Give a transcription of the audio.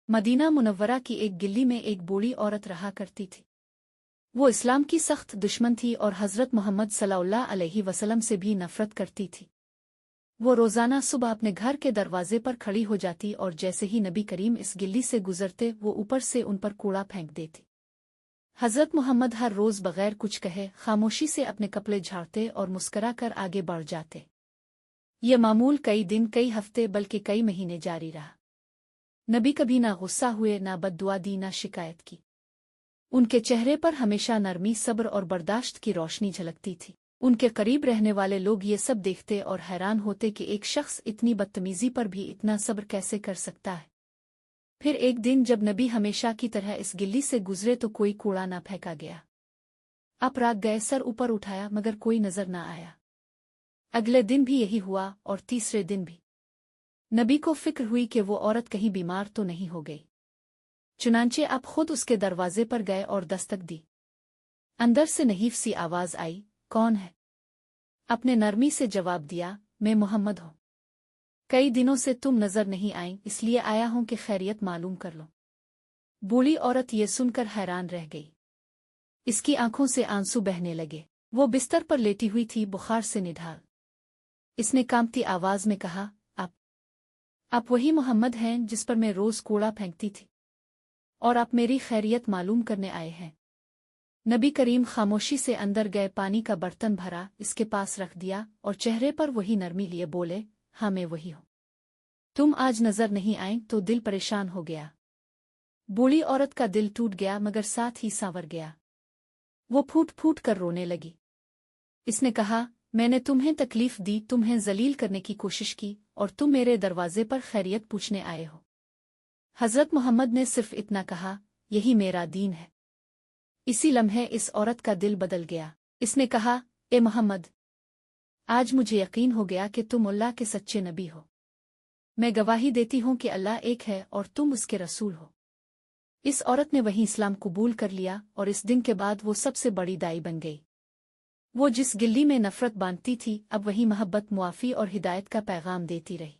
Medina Munawwara की एक गिल्ली में एक बूढ़ी औरत रहा करती थी। वो इस्लाम की सख्त दुश्मन थी और हज़रत मोहम्मद सल्लल्लाहु अलैहि वसल्लम से भी नफ़रत करती थी। वो रोज़ाना सुबह अपने घर के दरवाजे पर खड़ी हो जाती और जैसे ही नबी करीम इस गिल्ली से गुजरते वो ऊपर से उन पर कूड़ा फेंक देती। हज़रत मोहम्मद हर रोज़ बगैर कुछ कहे खामोशी से अपने कपड़े झाड़ते और मुस्करा कर आगे बढ़ जाते। ये मामूल कई दिन, कई हफ्ते, बल्कि कई महीने जारी रहा। नबी कभी ना गुस्सा हुए, ना बद्दुआ दी, ना शिकायत की। उनके चेहरे पर हमेशा नरमी, सब्र और बर्दाश्त की रोशनी झलकती थी। उनके करीब रहने वाले लोग ये सब देखते और हैरान होते कि एक शख्स इतनी बदतमीजी पर भी इतना सब्र कैसे कर सकता है। फिर एक दिन जब नबी हमेशा की तरह इस गिल्ली से गुजरे तो कोई कूड़ा ना फेंका गया। आप राग गए, सर ऊपर उठाया, मगर कोई नजर ना आया। अगले दिन भी यही हुआ और तीसरे दिन भी। नबी को फिक्र हुई कि वो औरत कहीं बीमार तो नहीं हो गई। चुनांचे आप खुद उसके दरवाजे पर गए और दस्तक दी। अंदर से नहीफ सी आवाज आई, कौन है? अपने नरमी से जवाब दिया, मैं मोहम्मद हूँ। कई दिनों से तुम नजर नहीं आई, इसलिए आया हूं कि खैरियत मालूम कर लो। बूढ़ी औरत ये सुनकर हैरान रह गई। इसकी आंखों से आंसू बहने लगे। वो बिस्तर पर लेटी हुई थी, बुखार से निढाल। इसने कांपती आवाज में कहा, आप वही मोहम्मद हैं जिस पर मैं रोज कूड़ा फेंकती थी, और आप मेरी खैरियत मालूम करने आए हैं। नबी करीम खामोशी से अंदर गए, पानी का बर्तन भरा, इसके पास रख दिया और चेहरे पर वही नरमी लिए बोले, हाँ मैं वही हूँ। तुम आज नजर नहीं आए तो दिल परेशान हो गया। बूढ़ी औरत का दिल टूट गया, मगर साथ ही सांवर गया। वो फूट फूट कर रोने लगी। इसने कहा, मैंने तुम्हें तकलीफ दी, तुम्हें जलील करने की कोशिश की, और तुम मेरे दरवाजे पर खैरियत पूछने आए हो। हज़रत मोहम्मद ने सिर्फ इतना कहा, यही मेरा दीन है। इसी लम्हे इस औरत का दिल बदल गया। इसने कहा, ए मोहम्मद, आज मुझे यकीन हो गया कि तुम अल्लाह के सच्चे नबी हो। मैं गवाही देती हूँ कि अल्लाह एक है और तुम उसके रसूल हो। इस औरत ने वहीं इस्लाम कबूल कर लिया और इस दिन के बाद वो सबसे बड़ी दाई बन गई। वो जिस गिल्ली में नफरत बांधती थी, अब वही मोहब्बत, मुआफ़ी और हिदायत का पैगाम देती रही।